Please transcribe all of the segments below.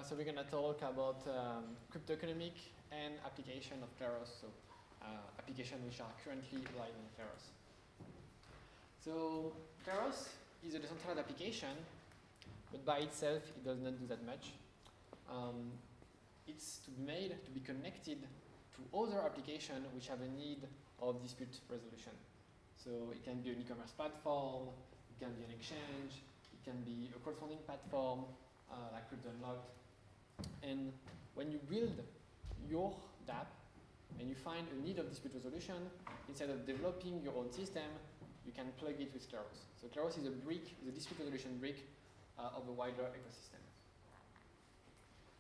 So we're going to talk about cryptoeconomic and application of Kleros, so applications which are currently applied in Kleros. So Kleros is a decentralized application, but by itself it does not do that much. It's made to be connected to other applications which have a need of dispute resolution. So it can be an e-commerce platform, it can be an exchange, it can be a crowdfunding platform, like Cryptoeconomics. And when you build your dApp and you find a need of dispute resolution, instead of developing your own system, you can plug it with Kleros. So Kleros is a dispute resolution brick of a wider ecosystem.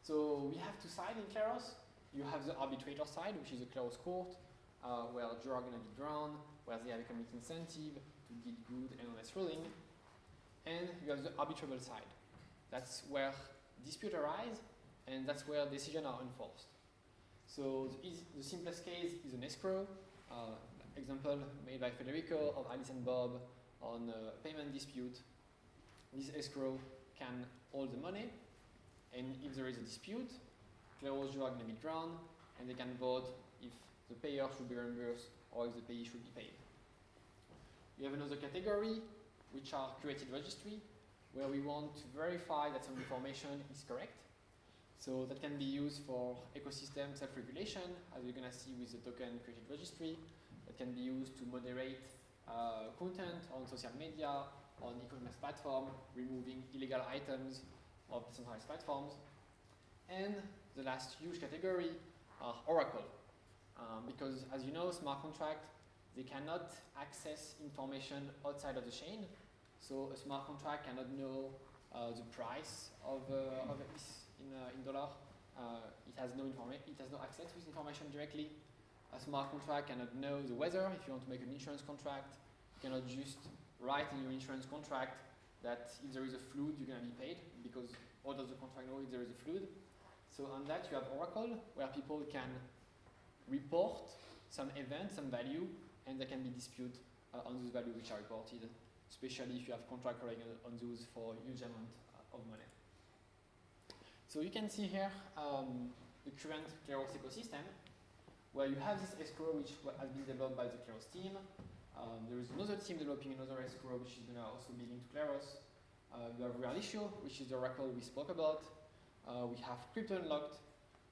So we have two sides in Kleros. You have the arbitrator side, which is a Kleros court, where jurors are going to be drawn, where they have economic incentive to get good and honest ruling. And you have the arbitrable side. That's where disputes arise, and that's where decisions are enforced. So the simplest case is an escrow. Example made by Federico of Alice and Bob on a payment dispute. This escrow can hold the money, and if there is a dispute, Kleros jurors are going to be drawn, and they can vote if the payer should be reimbursed or if the payee should be paid. You have another category, which are curated registry, where we want to verify that some information is correct. So that can be used for ecosystem self-regulation, as we're going to see with the token curated registry. That can be used to moderate content on social media, on e-commerce platform, removing illegal items of decentralized platforms. And the last huge category are Oracle. Because as you know, smart contracts, they cannot access information outside of the chain. So a smart contract cannot know the price of this in dollar. It has no access to this information directly. A smart contract cannot know the weather. If you want to make an insurance contract, you cannot just write in your insurance contract that if there is a flood, you're going to be paid, because how does the contract know if there is a flood? So on that, you have Oracle, where people can report some event, some value, and there can be dispute on those values which are reported, especially if you have contract running on those for huge amount of money. So you can see here the current Kleros ecosystem, where you have this escrow which has been developed by the Kleros team. There is another team developing another escrow which is going to also be linked to Kleros. You have Real Issue, which is the Oracle we spoke about. We have Cryptoeconomics,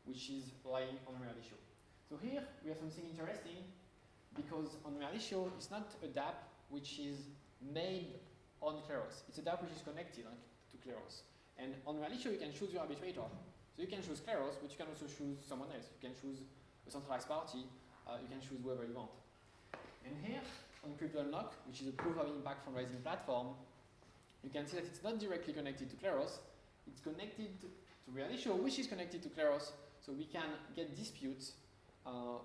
which is relying on Real Issue. So here we have something interesting, because on Real Issue, it's not a dApp which is made on Kleros. It's a dApp which is connected to Kleros. And on Real Issue, you can choose your arbitrator. So you can choose Kleros, but you can also choose someone else. You can choose a centralized party. You can choose whoever you want. And here, on Cryptoeconomics, which is a proof of impact fundraising platform, you can see that it's not directly connected to Kleros. It's connected to Real Issue, which is connected to Kleros, so we can get disputes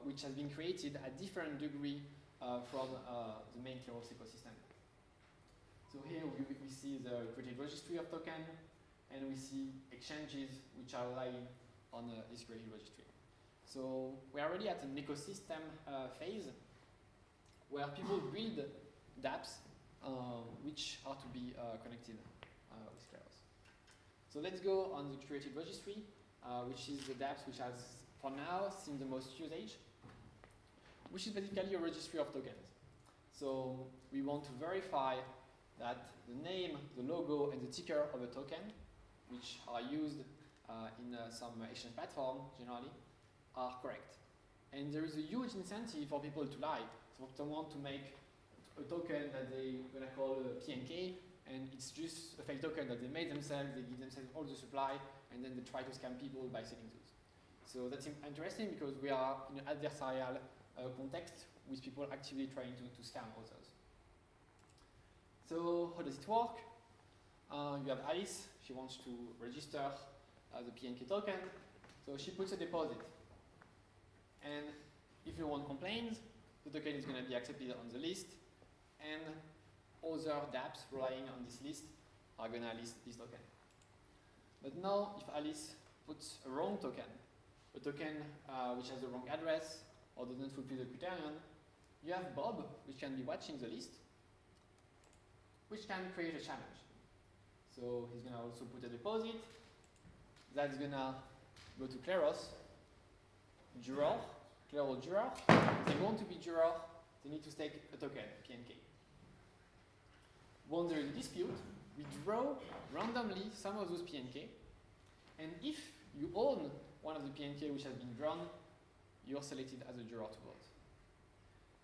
which has been created at different degree from the main Kleros ecosystem. So here we see the curated registry of token, and we see exchanges which are relying on this curated registry. So we are already at an ecosystem phase where people build dApps which are to be connected with Kleros. So let's go on the curated registry, which is the dApps which has, for now, seen the most usage, which is basically a registry of tokens. So we want to verify that the name, the logo, and the ticker of a token, which are used in some exchange platform generally, are correct. And there is a huge incentive for people to lie. So if they want to make a token that they're going to call PNK, and it's just a fake token that they made themselves, they give themselves all the supply, and then they try to scam people by selling those. So that's interesting, because we are in an adversarial context with people actively trying to scam others. So how does it work? You have Alice. She wants to register the PNK token. So she puts a deposit. And if no one complains, the token is going to be accepted on the list. And other dApps relying on this list are going to list this token. But now, if Alice puts a wrong token, a token which has the wrong address or doesn't fulfill the criterion, you have Bob, which can be watching the list, which can create a challenge. So he's going to also put a deposit. that's gonna go to Kleros, juror, Kleros juror. If they want to be juror, they need to stake a token, PNK. When there is a dispute, we draw randomly some of those PNK, and if you own one of the PNK which has been drawn, you're selected as a juror to vote.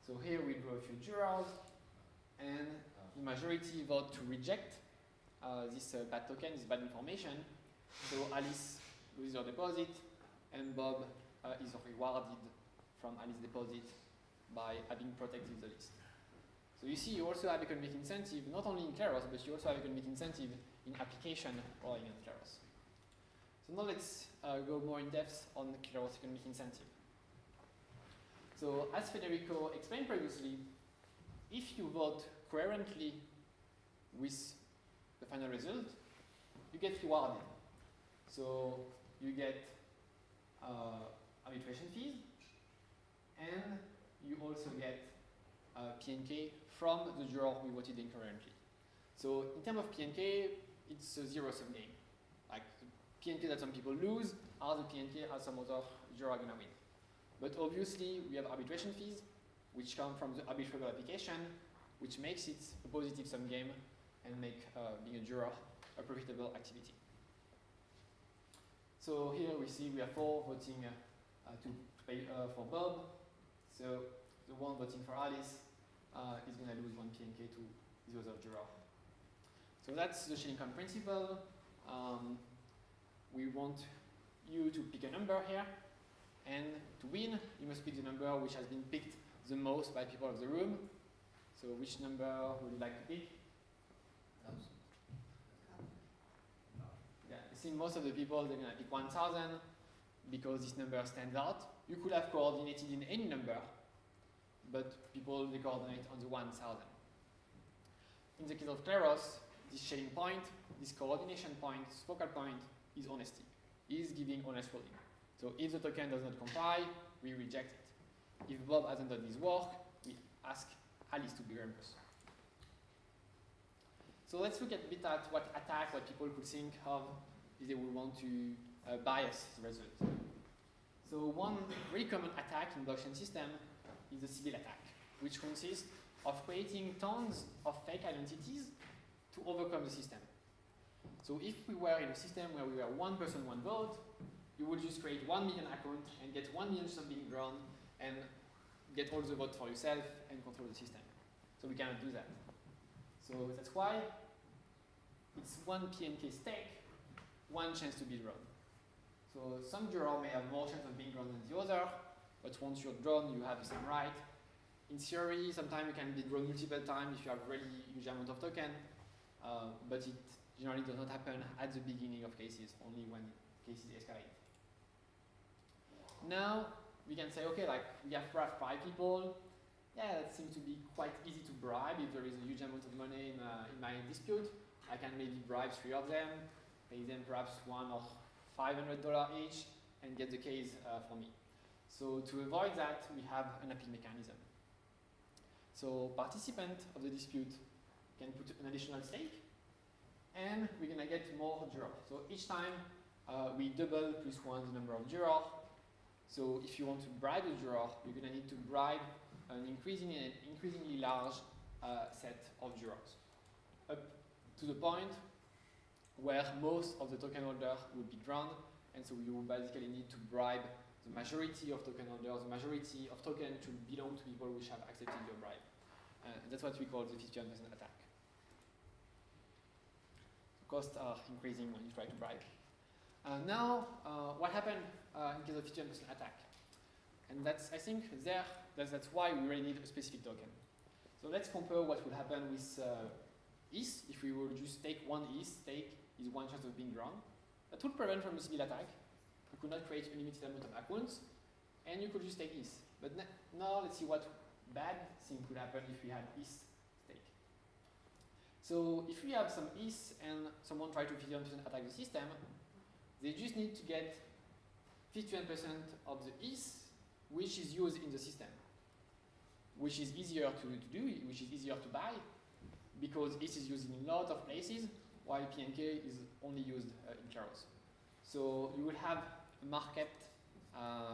So here we draw a few jurors, and the majority vote to reject this bad token, this bad information. So Alice loses her deposit, and Bob is rewarded from Alice's deposit by having protected the list. So you see, you also have economic incentive, not only in Kleros, but you also have economic incentive in application rolling in Kleros. So now let's go more in depth on Kleros economic incentive. So as Federico explained previously, if you vote coherently with the final result, you get rewarded. So you get arbitration fees, and you also get PNK from the juror who voted incoherently. So in terms of PNK, it's a zero-sum game. Like the PNK that some people lose are the PNK that some other juror are gonna win. But obviously, we have arbitration fees, which come from the arbitrable application, which makes it a positive sum game and make being a juror a profitable activity. So here we see we have 4 voting to pay for Bob. So the one voting for Alice is going to lose 1 PNK to the other juror. So that's the shilling coin principle. We want you to pick a number here, and to win, you must pick the number which has been picked the most by people of the room. So which number would you like to pick? Yeah, I think most of the people, they're going to pick 1,000 because this number stands out. You could have coordinated in any number, but people, they coordinate on the 1,000. In the case of Kleros, this shading point, this coordination point, this focal point is honesty. Is giving honest rolling. So if the token does not comply, we reject it. If Bob hasn't done his work, we ask Alice to be reimbursed. So let's look a bit at what attack, what people could think of if they would want to bias the result. So one very common attack in blockchain system is the Sybil attack, which consists of creating tons of fake identities to overcome the system. So if we were in a system where we were 1 person, 1 vote, you would just create 1 million account and get 1 million sum being drawn and get all the votes for yourself and control the system. So we cannot do that. So that's why it's 1 PNK stake, 1 chance to be drawn. So some juror may have more chance of being drawn than the other, but once you're drawn, you have the same right. In theory, sometimes you can be drawn multiple times if you have really huge amount of token, but it generally does not happen at the beginning of cases, only when cases escalate. Now, we can say, okay, like we have perhaps 5 people. Yeah, that seems to be quite easy to bribe. If there is a huge amount of money in my dispute, I can maybe bribe 3 of them, pay them perhaps $100 or $500 each, and get the case for me. So to avoid that, we have an appeal mechanism. So participant of the dispute can put an additional stake, and we're going to get more jurors. So each time we double plus 1 the number of jurors. So if you want to bribe a juror, you're going to need to bribe an increasingly large set of jurors, up to the point where most of the token holder will be drawn, and so you will basically need to bribe the majority of token holders, the majority of token to belong to people which have accepted your bribe. That's what we call the 51% attack. The costs are increasing when you try to bribe. Now, what happened in case of 51% attack? And that's, I think, that's why we really need a specific token. So let's compare what would happen with ETH. If we would just take 1 ETH, stake is 1 chance of being drawn. That would prevent from the Sybil attack. You could not create a limited amount of accounts, and you could just take ETH. But now let's see what bad thing could happen if we had ETH stake. So if we have some ETH and someone tries to 51% attack the system, they just need to get 51% of the ETH which is used in the system, which is easier to do, which is easier to buy, because ETH is used in a lot of places, while PNK is only used in Kleros. So you will have a market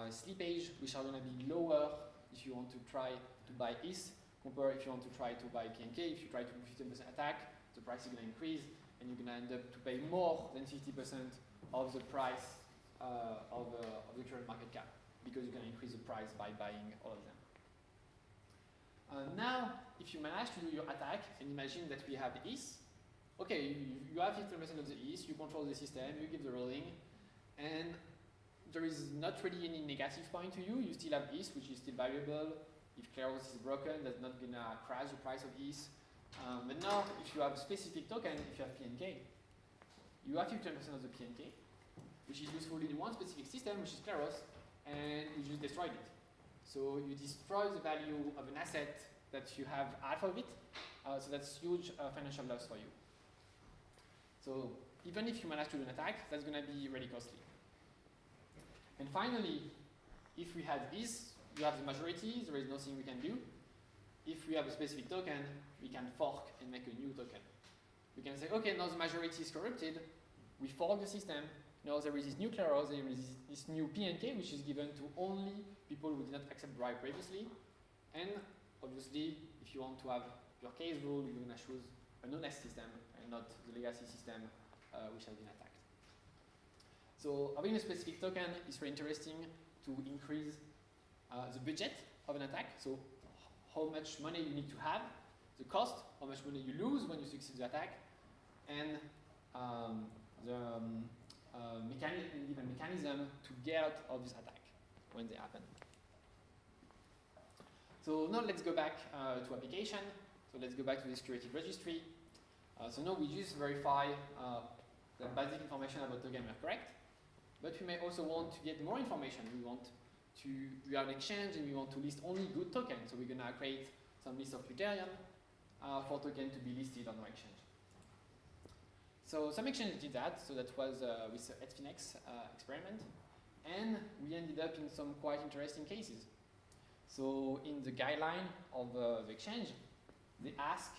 slippage which are going to be lower if you want to try to buy ETH compared if you want to try to buy PNK. If you try to do 15% attack, the price is going to increase and you're going to end up to pay more than 50% of the price of the current market cap because you're going to increase the price by buying all of them. Now, if you manage to do your attack and imagine that we have ETH, okay, you have 50% of the ETH, you control the system, you give the ruling, and there is not really any negative point to you. You still have ETH, which is still valuable. If Kleros is broken, that's not going to crash the price of ETH. But now, if you have a specific token, if you have PNK, you have 50% of the PNK, which is useful in one specific system, which is Kleros, and you just destroyed it. So you destroy the value of an asset that you have half of it, so that's huge financial loss for you. So even if you manage to do an attack, that's going to be really costly. And finally, if we have this, you have the majority, there is nothing we can do. If we have a specific token, we can fork and make a new token. We can say, okay, now the majority is corrupted, we fork the system, now there is this new Kleros, there is this new PNK, which is given to only people who did not accept bribe previously. And obviously, if you want to have your case rule, you're going to choose an honest system and not the legacy system which has been attacked. So having a specific token is very interesting to increase the budget of an attack. So how much money you need to have, the cost, how much money you lose when you succeed the attack, and the mechanism to get out of this attack when they happen. So now let's go back to application. So let's go back to this curated registry. So now we just verify that basic information about token are correct, but we may also want to get more information. We have an exchange and we want to list only good tokens. So we're going to create some list of criterion for token to be listed on our exchange. So some exchanges did that. So that was with the Etfinex experiment, and we ended up in some quite interesting cases. So in the guideline of the exchange, they ask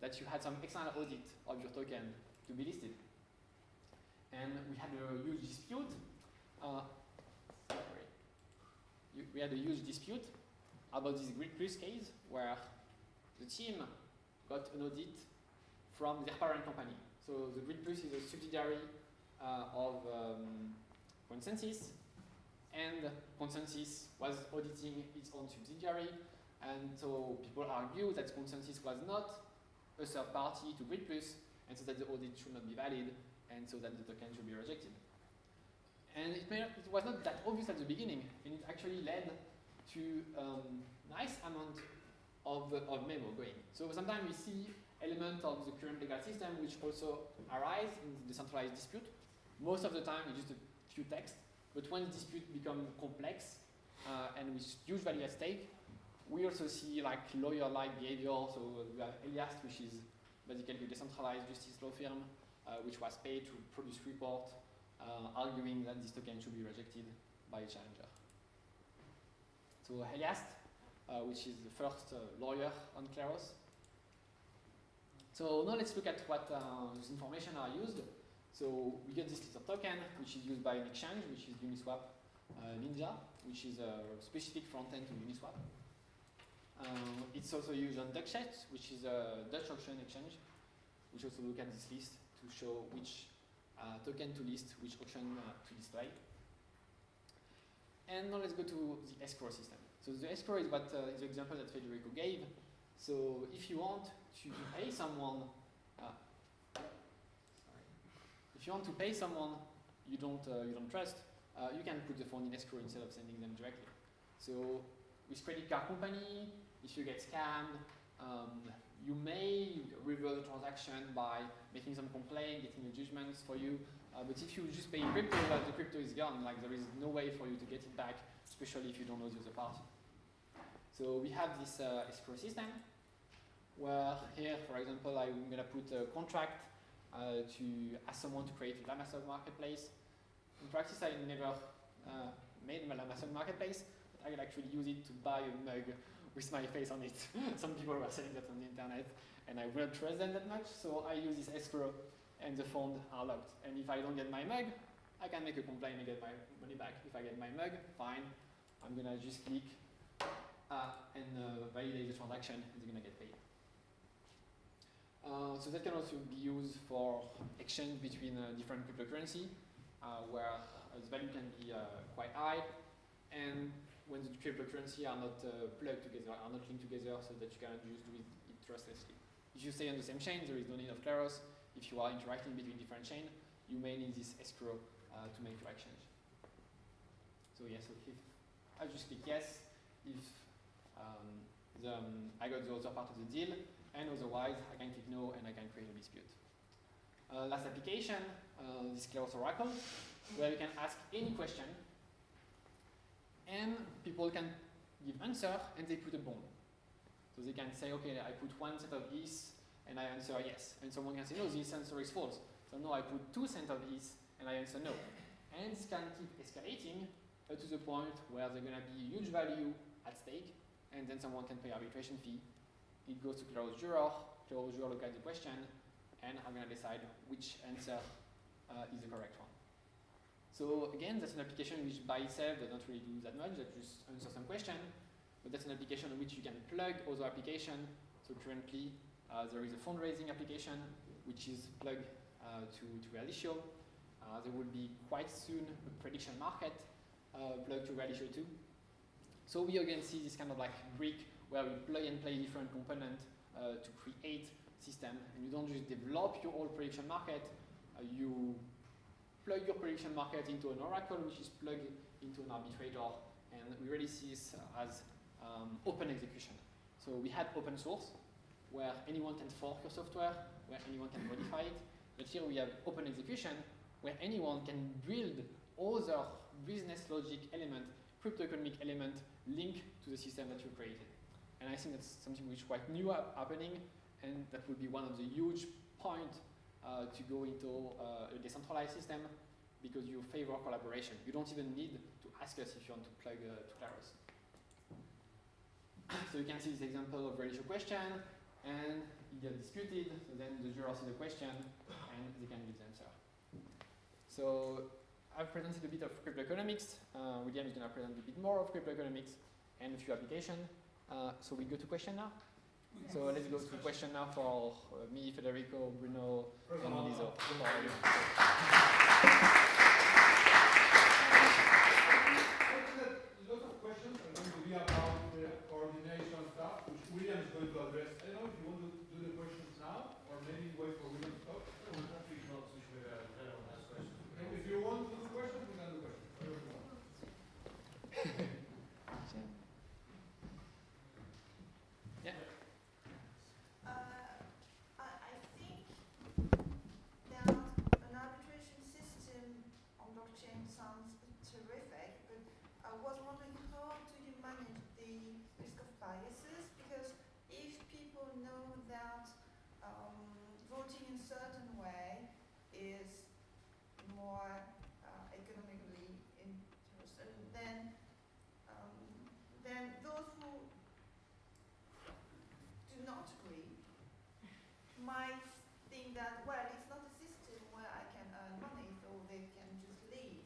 that you had some external audit of your token to be listed. And we had a huge dispute. We had a huge dispute about this Grid Plus case where the team got an audit from their parent company. So the Grid Plus is a subsidiary of Consensus, and Consensus was auditing its own subsidiary, and so people argue that Consensus was not a third party to Grid Plus, and so that the audit should not be valid, and so that the token should be rejected. And it was not that obvious at the beginning, and it actually led to a nice amount of memo going. So sometimes we see elements of the current legal system which also arise in the decentralized dispute. Most of the time it's just a few texts, but when the dispute becomes complex and with huge value at stake, we also see like lawyer-like behavior. So we have Elias, which is basically a decentralized justice law firm, which was paid to produce report arguing that this token should be rejected by a challenger. So Elias, which is the first lawyer on Kleros. So now let's look at what this information are used. So we get this list of token, which is used by an exchange, which is Uniswap Ninja, which is a specific front end to Uniswap. It's also used on DuckChat, which is a Dutch auction exchange, which also look at this list to show which token to list, which auction to display. And now let's go to the escrow system. So the escrow is what is the example that Federico gave. So if you want to pay someone, if you want to pay someone you don't trust, you can put the fund in escrow instead of sending them directly. So with credit card company, if you get scammed, you may reverse the transaction by making some complaint, getting the judgments for you. But if you just pay in crypto, the crypto is gone. Like there is no way for you to get it back, especially if you don't know the other party. So we have this escrow system, where here, for example, I'm going to put a contract to ask someone to create a Lamason marketplace. In practice, I never made a Lamason marketplace, but I will actually use it to buy a mug with my face on it. Some people were selling that on the internet, and I wouldn't trust them that much, so I use this escrow, and the funds are locked. And if I don't get my mug, I can make a complaint and get my money back. If I get my mug, fine. I'm gonna just click and validate the transaction, and they're gonna get paid. So that can also be used for exchange between different cryptocurrency, where the value can be quite high, and when the cryptocurrency are not plugged together, are not linked together, so that you cannot just do it trustlessly. If you stay on the same chain, there is no need of Kleros. If you are interacting between different chains, you may need this escrow to make your exchange. So yes, if I just click yes, if I got the other part of the deal, and otherwise I can click no and I can create a dispute. Last application, this Kleros Oracle, where you can ask any question, and people can give answer and they put a bomb. So they can say, okay, I put 1 cent of ETH and I answer yes. And someone can say, no, this answer is false. So no, I put 2 cents of ETH and I answer no. And this can keep escalating to the point where there's going to be huge value at stake, and then someone can pay arbitration fee. It goes to Kleros juror. Kleros juror look at the question, and I'm going to decide which answer is the correct one. So again, that's an application which by itself does not really do that much, that just answer some question, but that's an application in which you can plug other application. So currently, there is a fundraising application which is plugged to Realisio. There will be quite soon a prediction market plugged to Realisio too. So we again see this kind of like brick where we plug and play different components to create system, and you don't just develop your whole prediction market, you plug your prediction market into an oracle which is plugged into an arbitrator, and we really see this as open execution. So we had open source, where anyone can fork your software, where anyone can modify it, but here we have open execution, where anyone can build other business logic element, cryptoeconomic element linked to the system that you created. And I think that's something which is quite new happening, and that would be one of the huge points to go into a decentralized system, because you favor collaboration. You don't even need to ask us if you want to plug to Kleros. So you can see this example of Realisio question, and it gets disputed, so then the juror sees the question, and they can give the answer. So I've presented a bit of cryptoeconomics. William is going to present a bit more of cryptoeconomics and a few applications. So we go to question now? So let's go to question now for me, Federico, Bruno, and Lizo. Lots of questions are going to be about the coordination stuff, which William is going to address. I don't know if you want to do the questions now, or maybe wait for William to talk. If you want to do questions, we can do questions. Yeah. I think that an arbitration system on blockchain sounds terrific, but I was wondering, how do you manage the risk of biases? Because if people know that voting in a certain way is more economically interesting, then those who do not agree might think that, well, it's not a system where I can earn money, so they can just leave.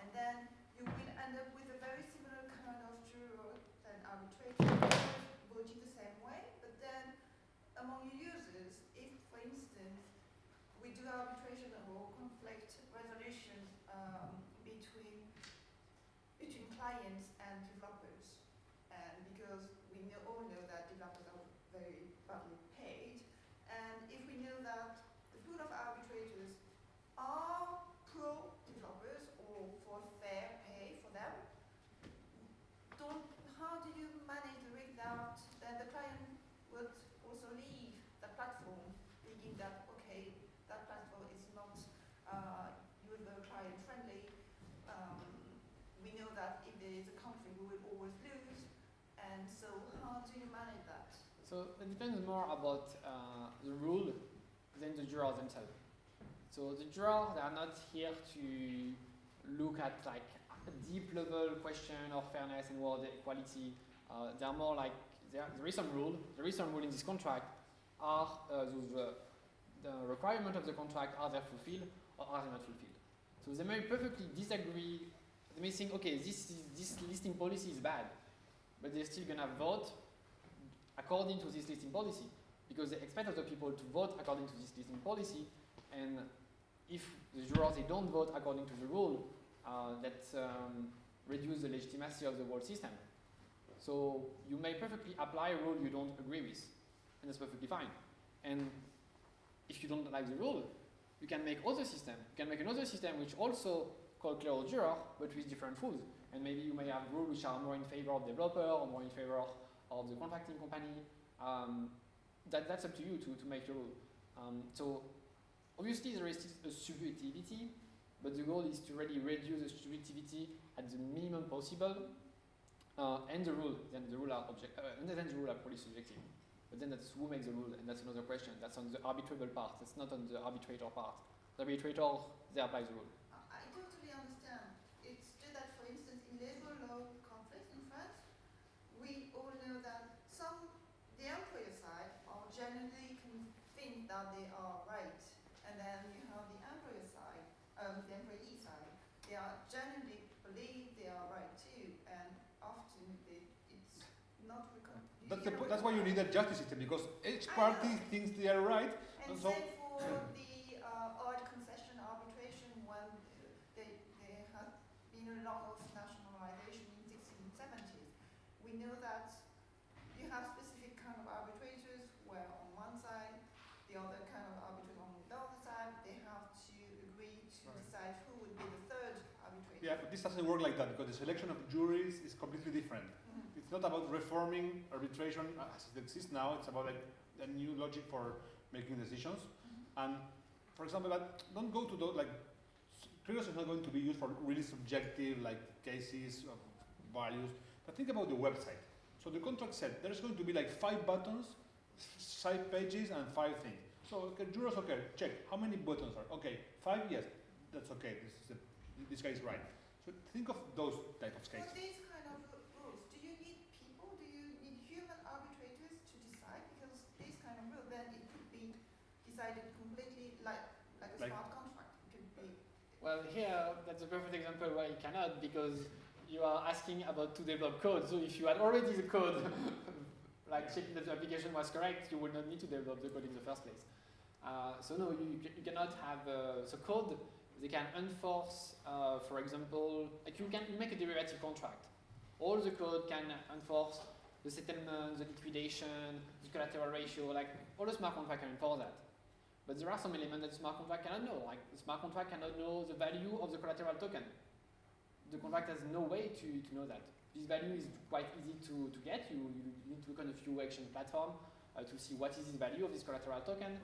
And then you will end up with a very similar kind of juror and arbitrator voting the same way, but then among your users, if, for instance, we do arbitration or conflict resolution between clients and developers, and because we all know that developers are very badly paid, and if we know that the pool of arbitrators are pro-developers or for fair pay for them, how do you manage the risk that the client would also leave the platform, thinking that, okay, that platform is not user client friendly. We know that if there is a conflict, we will always lose. And so how do you manage that? So it depends more about the rule than the jurors themselves. So the jurors, they are not here to look at like a deep level question of fairness and world equality. They are more like, there is some rule. There is some rule in this contract. Are the requirement of the contract, are they fulfilled or are they not fulfilled? So So they may perfectly disagree. They may think, okay, this listing policy is bad, but they're still gonna vote according to this listing policy because they expect other people to vote according to this listing policy, and if the jurors they don't vote according to the rule, that reduce the legitimacy of the whole system. So you may perfectly apply a rule you don't agree with, and that's perfectly fine. And if you don't like the rule, you can make other system. You can make another system which also called Kleros juror, but with different rules. And maybe you may have rules which are more in favor of the developer or more in favor of the contracting company. That's up to you to make your rule. So obviously there is a subjectivity, but the goal is to really reduce the subjectivity at the minimum possible. And the rule are pretty subjective. But then that's who makes the rule, and that's another question. That's on the arbitrable part. That's not on the arbitrator part. The arbitrator, they apply the rule. I totally understand. It's just that, for instance, in labor law conflicts in France, we all know that the employer side are generally think that they are right, and then you have the employer side, the employee side. They are generally believe they are right too, and often it's not That's why you need a justice system, because each party thinks they are right. And so same for the odd concession arbitration, when there has been a lot of nationalization in the 1670s. We know that you have specific kind of arbitrators where on one side, the other kind of arbitrators on the other side, they have to agree to decide who would be the third arbitrator. Yeah, but this doesn't work like that, because the selection of juries is completely different. It's not about reforming arbitration as it exists now. It's about like a new logic for making decisions. And for example, don't go to those like Kleros is not going to be used for really subjective like cases of values. But think about the website. So the contract said there's going to be like 5 buttons, 5 pages, and 5 things. So okay, jurors, okay, check how many buttons are. Okay, 5, yes, that's okay. This guy is right. So think of those type of cases. For these kind of rules, do you need people? Do you need human arbitrators to decide? Because this kind of rule, then it could be decided completely like a smart contract. It could be. Well, here that's a perfect example where you cannot, because you are asking about to develop code. So if you had already the code, like checking that the application was correct, you would not need to develop the code in the first place. So no, you cannot have the code. They can enforce, for example, like you make a derivative contract. All the code can enforce the settlement, the liquidation, the collateral ratio, like all the smart contract can enforce that. But there are some elements that the smart contract cannot know, like the smart contract cannot know the value of the collateral token. The contract has no way to know that. This value is quite easy to get. You need to look on a few action platform to see what is the value of this collateral token,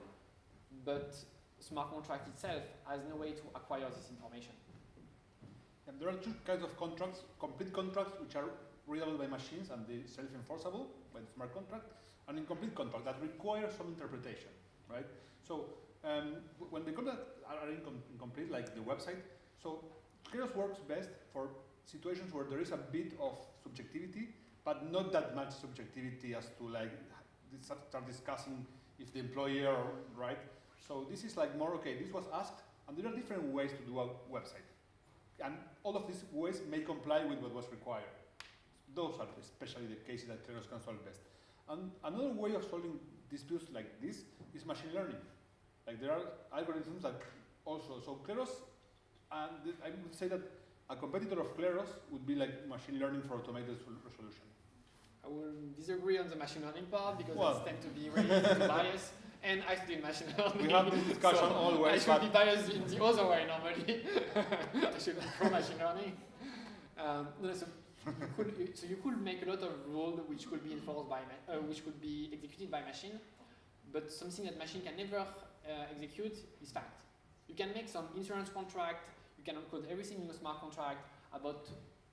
but smart contract itself has no way to acquire this information. And there are 2 kinds of contracts: complete contracts, which are readable by machines and they self-enforceable by the smart contract, and incomplete contracts that require some interpretation, right? So when the contracts are incomplete, like the website, so Kleros works best for situations where there is a bit of subjectivity, but not that much subjectivity as to like start discussing if the employer, right? So this is like more, okay, this was asked, and there are different ways to do a website. And all of these ways may comply with what was required. Those are especially the cases that Kleros can solve best. And another way of solving disputes like this is machine learning. Like there are algorithms that also, so Kleros, and I would say that a competitor of Kleros would be like machine learning for automated resolution. I will disagree on the machine learning part because it tends to be really biased. And I study machine learning. We have this discussion so always. I should be biased in the other way normally. I should be pro machine learning. So you could make a lot of rules which could be enforced by, which could be executed by machine, but something that machine can never execute is fact. You can make some insurance contract. You can encode everything in a smart contract about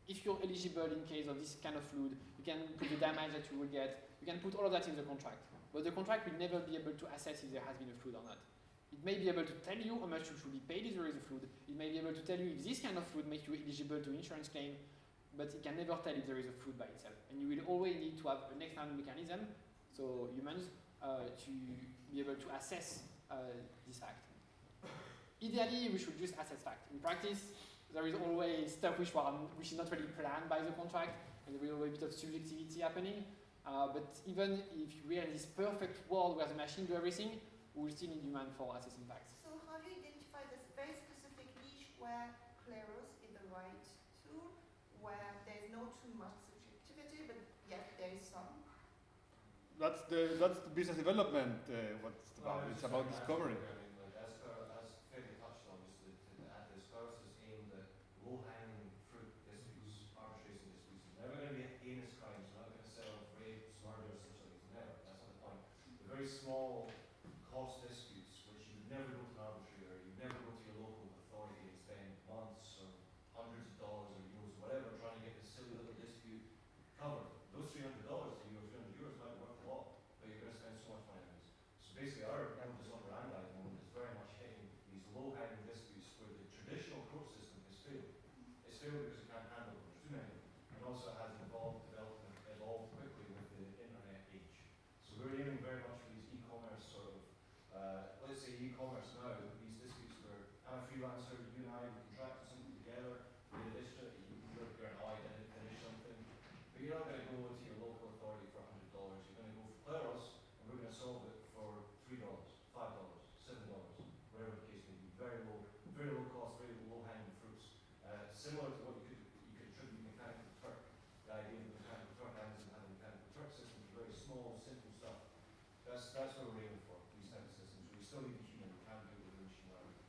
if you're eligible in case of this kind of flood. You can put the damage that you will get. You can put all of that in the contract. But the contract will never be able to assess if there has been a flood or not. It may be able to tell you how much you should be paid if there is a flood. It may be able to tell you if this kind of flood makes you eligible to insurance claim, but it can never tell if there is a flood by itself. And you will always need to have an external mechanism, so humans, to be able to assess this fact. ideally, we should just assess fact. In practice, there is always stuff which is not really planned by the contract, and there will be a bit of subjectivity happening. But even if we are in this perfect world where the machine do everything, we will still need human for assessing facts. So how do you identify this very specific niche where Kleros is the right tool, where there is no too much subjectivity, but yet there is some? That's the business development. What it's about. It's about discovery. I mean, like as Fabian touched on, obviously, at this Kleros is aimed at low-hanging fruit disputes, arbitration disputes. It's never going to be heinous crimes. You're not going to sell rapes, murders, such like. It's never. That's not the point. The very small cost disputes, which you would never go to an arbitrator, you'd never go to your local authority and spend months or hundreds of dollars or euros, whatever, trying to get this silly little dispute covered. Those $300 to you or €300 might be worth a lot, but you're going to spend so much money on this. So basically, our modus operandi at the moment is very much hitting these low-hanging disputes where the traditional court system has failed. It's failed because it can't handle them. There's too many. And also it has evolved quickly with the internet age. So we're aiming very much for these e-commerce sort of, let's say e-commerce now, these disputes where I'm a freelancer, you and I contract something together, we did this, you're an ally, finish something. But you're not going to go to your local authority for $100. You're going to go for Kleros, and we're going to solve it for $3, $5, $7, whatever the case may be. Very low cost, very low hanging fruits. Similar to what you could attribute mechanical Turk. The idea of the mechanical Turk and the mechanical Turk system is very small, simple stuff. That's what we're aiming for, these type of systems. We still need the human, we can't do it with the machine learning.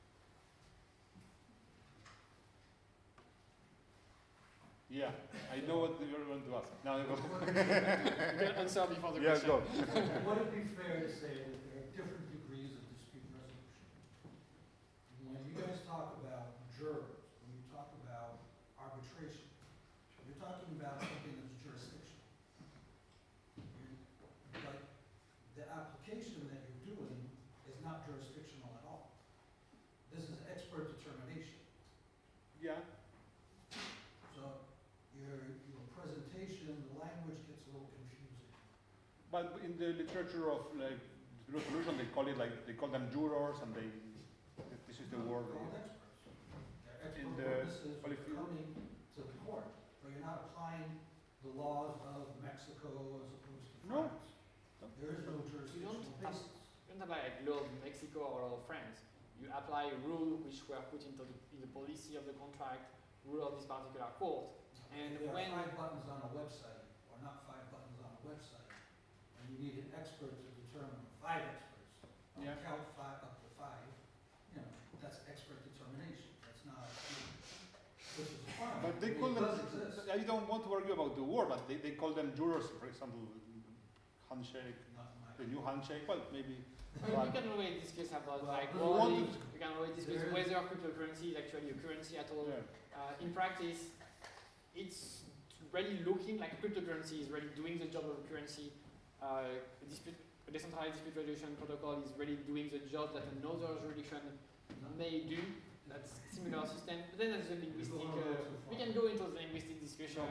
Yeah, I know what you're going to ask. Now you go. You can answer before the Yeah, question. go. Would it be fair to say that there are different degrees of dispute resolution? When you guys talk about jurors, when you talk about arbitration, you're talking about something that's jurisdictional. But the application that you're doing is not jurisdictional at all. This is expert determination. Yeah. So your presentation, the language gets a little confusing. But in the literature of like resolution, they call them jurors, and this is the word. They're called experts. They're In expert the witnesses who are coming to the court, but you're not applying the laws of Mexico as opposed to No. France. There is no jurisdictional basis. You don't apply like law of Mexico or law of France. You apply a rule which were put in the policy of the contract, rule of this particular court. And there when are 5 buttons on a website, or not 5 buttons on a website, and you need an expert to determine 5 experts. Yeah. Count 5 up to 5. You know, that's expert determination. That's not, which is fine. But they I mean, call it them. does exist. I don't want to argue about the word, but they call them jurors. For example, handshake, Not in my the new handshake. Well, maybe. well, you can always discuss about Well, like you wording, want you can always discuss there is- whether cryptocurrency is actually a currency at all. Yeah. In practice, it's really looking like a cryptocurrency is really doing the job of a currency. A decentralized dispute resolution protocol is really doing the job that another jurisdiction may do. That's similar system. But then there's the linguistic. We can go into the linguistic discussion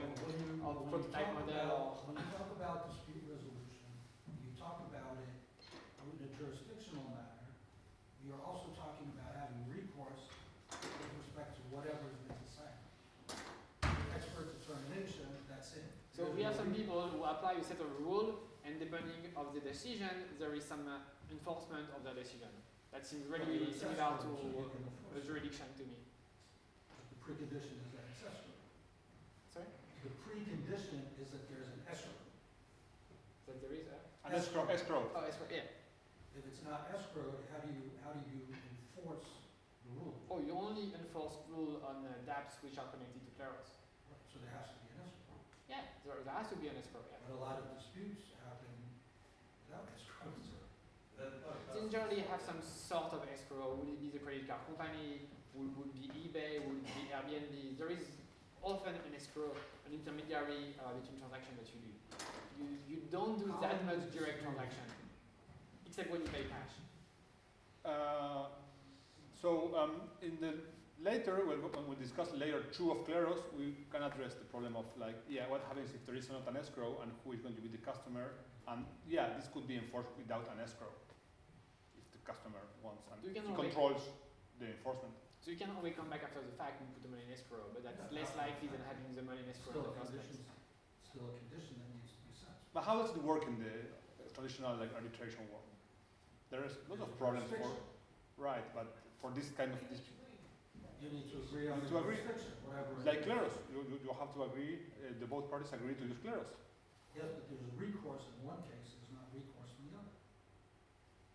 of prototype model. When you talk about dispute resolution, you talk about it in a jurisdictional manner. You're also talking about having recourse with respect to whatever is being assigned. Expert determination, that's it. So we have some people who apply a set of rules, and depending of the decision, there is some enforcement of the decision. That seems really similar to a jurisdiction to me. The precondition is that it's escrow. Sorry? The precondition is that there's an escrow. That there is a. And escrow. Oh, escrow. Yeah. If it's not escrow, how do you enforce the rule? Oh, you only enforce rule on dApps which are connected to Kleros. So there has to be an escrow. Yeah, there has to be an escrow. Yeah. But a lot of disputes happen without escrow. Then generally have some sort of escrow. Would it be the credit card company? Would it be eBay? Would it be Airbnb? There is often an escrow, an intermediary between transactions that you do. You don't do that much direct transaction, except when you pay cash. In the later, when we discuss layer 2 of Kleros, we can address the problem of like, yeah, what happens if there is not an escrow and who is going to be the customer? And yeah, this could be enforced without an escrow if the customer wants and You can he always- controls the enforcement. So you can always come back after the fact and put the money in escrow, but that's less likely than having the money in escrow in the first place. Still a condition that needs to be set. But how does it work in the traditional like arbitration world? There is a lot of problems for, right, but for this kind of dispute. You need to agree on You need the to agree. jurisdiction, whatever. it Like is. Kleros, you have to agree, the both parties agree to use Kleros. Yes, but there's recourse in one case, there's not recourse in the other.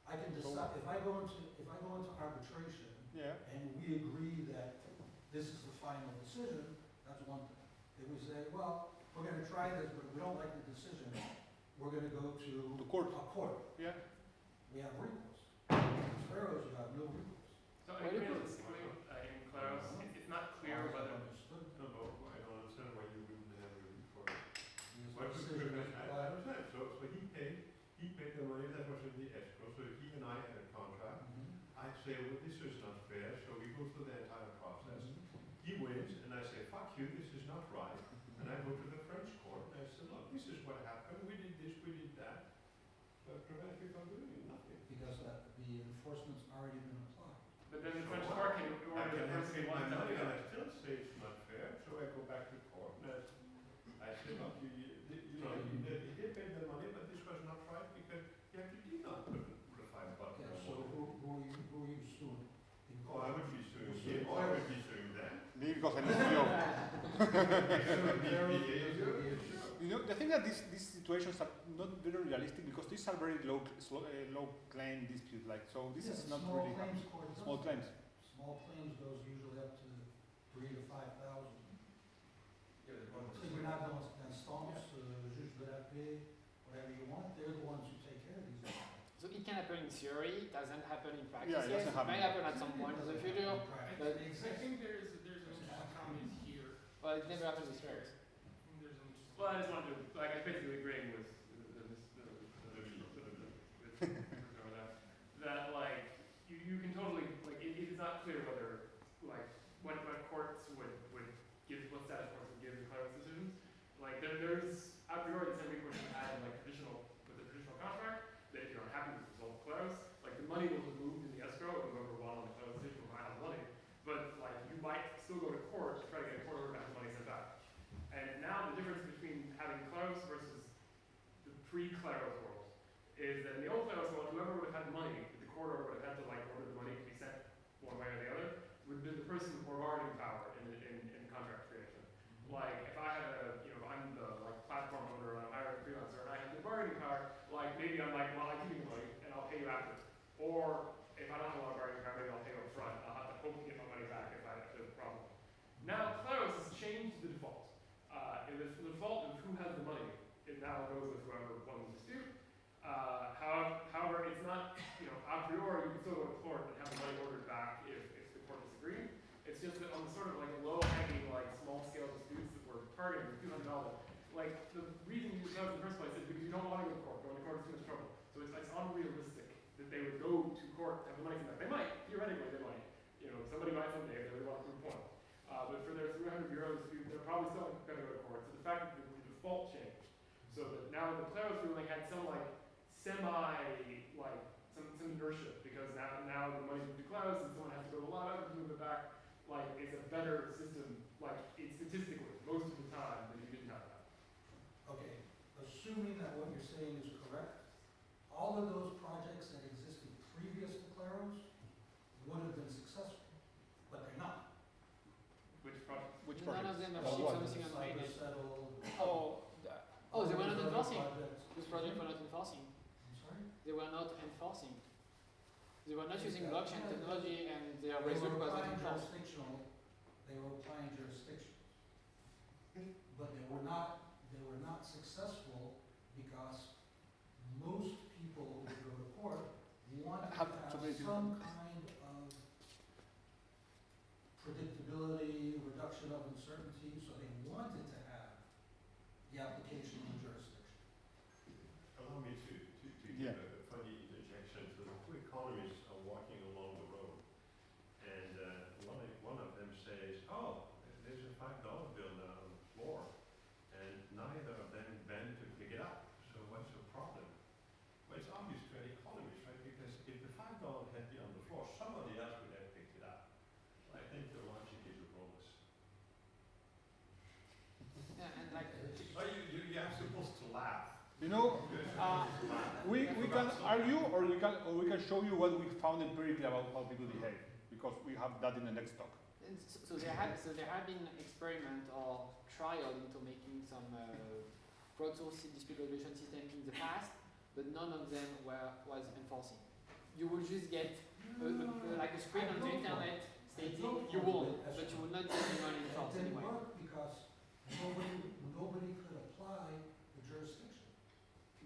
I can decide, if I go into arbitration Yeah. and we agree that this is the final decision, that's one thing. If we say, well, we're gonna try this, but we don't like the decision, we're gonna go to To court. a court. Yeah. We have recourse. In Sparrows, you have no recourse. So Why do you- realistically, in Kleros, it's not clear I whether. understood. No, but I don't understand why you wouldn't have a recourse. Because Why the should decision we, is I applied. understand, so he paid the money that was in the escrow, so he and I had a contract. Mhm. I'd say, well, this is not fair, so we go through the entire process. Mhm. He wins, and I say, fuck you, this is not right. And I go to the French court, and I say, look, this is what happened, we did this, we did that. But prevent me from doing nothing. Because the enforcement's already been applied. But then the So French what? court can I order can the have person paid my one money, and I time. still say it's not fair, so I go back to court, and I say, look, you know, he did pay the money, but this was not right, because you actually did not put the $5 Okay, on so it. who are you suing? In Oh, I court? would be suing You're him, suing or I Kleros. would be suing them. Me because I'm CEO. Suing Kleros because of the issue. You know, the thing that these situations are not very realistic because these are very low claim dispute. Like, so this Yeah, is not small really claims court does small that. claims. Small claims goes usually up to 3,000 to 5,000. Yeah, the problem So is- you're not going to instance, juge de la paix, whatever you want, they're the ones who take care of these things. So it can happen in theory, it doesn't happen in practice. Yeah, it Yes, doesn't it may happen. happen at some point in the future, but- I think there's an interesting comment here. but it never happens with Kleros. Well, I just wanted to, like, I basically agreeing with that, like, you can totally, like, it is not clear whether, like, what courts would give, what status courts would give in Kleros decisions. Like, there's a priori the same recourse you had in, like, with a traditional contract, that if you're unhappy with the result of Kleros, like, the money will be moved in the escrow, and whoever won on the Kleros decision will buy all the money. But, like, you might still go to court to try to get a court order to have the money sent back. And now the difference between having Kleros versus the pre-Kleros world is that in the old Kleros world, whoever would have had the money, the court order would have had to like order the money to be sent one way or the other, would have been the person with more bargaining power in contract creation. Like if I had if I'm the like platform owner and I'm hiring a freelancer and I have the bargaining power, like maybe I'm like, well, I give you the money and I'll pay you after. Or if I don't have a lot of bargaining power, maybe I'll pay you up front. I'll have to hope to get my money back if there's a problem. Now Kleros has changed the default. If it's the default of who has the money, it now goes with whoever won the dispute. However, it's not, a priori, you can still go to court and have the money ordered back if the court disagrees. It's just that on the sort of like low-hanging, like small-scale disputes that we're targeting with $200, like the reason you use those in the first place is because you don't want to go to court. Going to court is too much trouble. So it's unrealistic that they would go to court to have the money come back. They might, theoretically, they might. Somebody might someday if they really want to prove a point. But for their €300 dispute, they're probably still going to go to court. So the fact that the default changed, so that now the Kleros ruling had some like some inertia because now the money's moved to Kleros and someone has to go to a lot of to move it back. Like it's a better system, like it's statistically most of the time than you didn't have that. Okay, assuming that what you're saying is correct, all of those projects that existed previous to Kleros would have been successful, but they're not. Which project? Which None of projects? them have Or shipped what? something on mainnet. Settled. They were not Those other enforcing. projects. Those projects were not enforcing. I'm sorry? They were not enforcing. They were not using Yeah, blockchain yeah, technology and their They result were was not applying enforced. jurisdictional, they were applying jurisdiction. But they were not successful because most people who go to court want to Have have to make it- some kind of predictability, reduction of uncertainty, so they wanted to have the application of jurisdiction. Allow me to Yeah. give a funny interjection. So the two economists are walking along the road, and one of them says, "Oh, there's a $5 bill down on the floor," and neither of them bend to pick it up. So what's the problem? Well, it's obvious to an economist, right? Because if the $5 had been on the floor, somebody else would have picked it up. You know, we can argue, or we can show you what we found empirically about how people behave, because we have that in the next talk. And so there have been experiment or trial into making some crowdsourced dispute resolution system in the past, but none of them was enforcing. You would just get like a screen on the internet stating you won, but you would not get the money enforced It didn't anyway. work because nobody could apply the jurisdiction.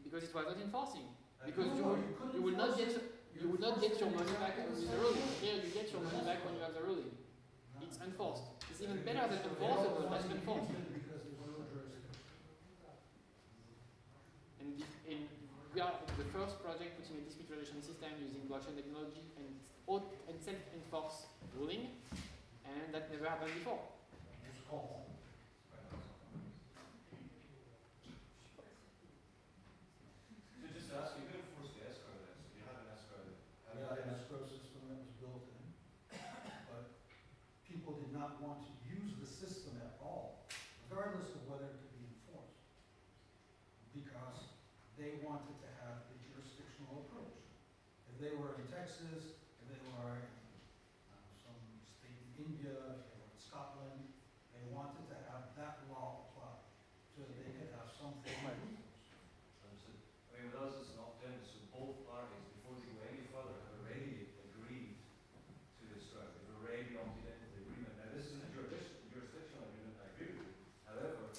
Because it was not enforcing. Because No, you will not get your money back with the ruling. Here you get your money back when you have the ruling. It's enforced. It's even better than enforceable, that's enforced. Because there's no jurisdiction. And we are the first project putting a dispute resolution system using blockchain technology and self-enforced ruling, and that never happened before. Just call home. So just to ask you, you could enforce the escrow then, so you have an escrow. We had an escrow system that was built in, but people did not want to use the system at all, regardless of whether it could be enforced, because they wanted to have the jurisdictional approach. If they were in Texas, if they were in some state in India, if they were in Scotland, they wanted to have that law applied, so that they could have something. I mean, with us, it's an opt-in, so both parties, before they go any further, have already agreed to this route. They've already opted into the agreement. Now, this isn't a jurisdictional agreement, I agree with you. However,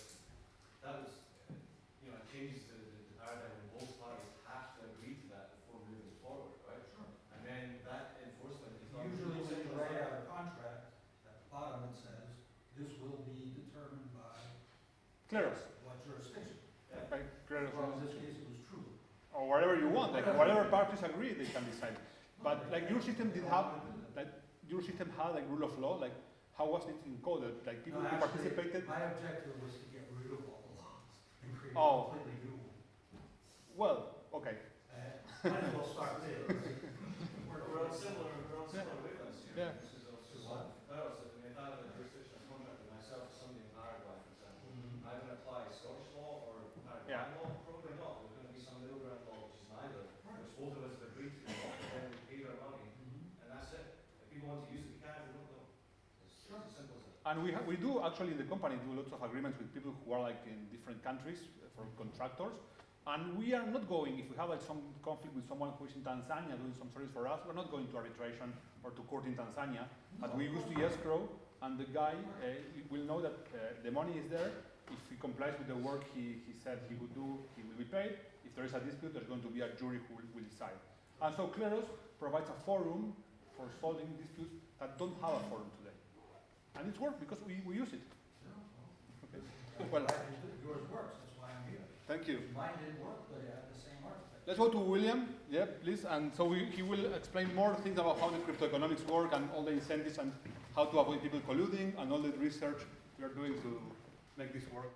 that was, it changes the paradigm when both parties have to agree to that before moving forward, right? Sure. And then that enforcement is not. Usually when you write out a contract, at the bottom it says, this will be determined by Kleros. what jurisdiction. Right, Kleros. Well, in this case, it was true. Or whatever you want, like whatever parties agree, they can decide. But like your system did have, like your system had like rule of law, like how was it encoded? Like people No, who actually, participated. My objective was to get rid of all the laws and create Oh. a completely new one. Well, okay. Might as well start there. We're on similar wavelengths here. Yeah. This is also What? Kleros, I mean, if I have a jurisdictional contract with myself or somebody in Paraguay, for example, Mhm. am I going to apply Scottish law or Paraguayan Yeah. law? Probably not. There's going to be some middle ground law which is neither, which both of us have agreed to, and then we pay their money, Mhm. and that's it. If people want to use it, we can. If they don't, don't. It's as simple as that. And we do actually in the company do lots of agreements with people who are like in different countries for contractors. And we are not going, if we have like some conflict with someone who is in Tanzania doing some service for us, we're not going to arbitration or to court in Tanzania. But we use the escrow, and the guy will know that the money is there. If he complies with the work he said he would do, he will be paid. If there is a dispute, there's going to be a jury who will decide. And so Kleros provides a forum for solving disputes that don't have a forum today. And it's worked because we use it. Okay. Well, Yours works, that's why I'm here. thank you. Mine didn't work, but it had the same architecture. Let's go to William, yeah, please. And so he will explain more things about how the cryptoeconomics work and all the incentives and how to avoid people colluding and all the research we are doing to make this work.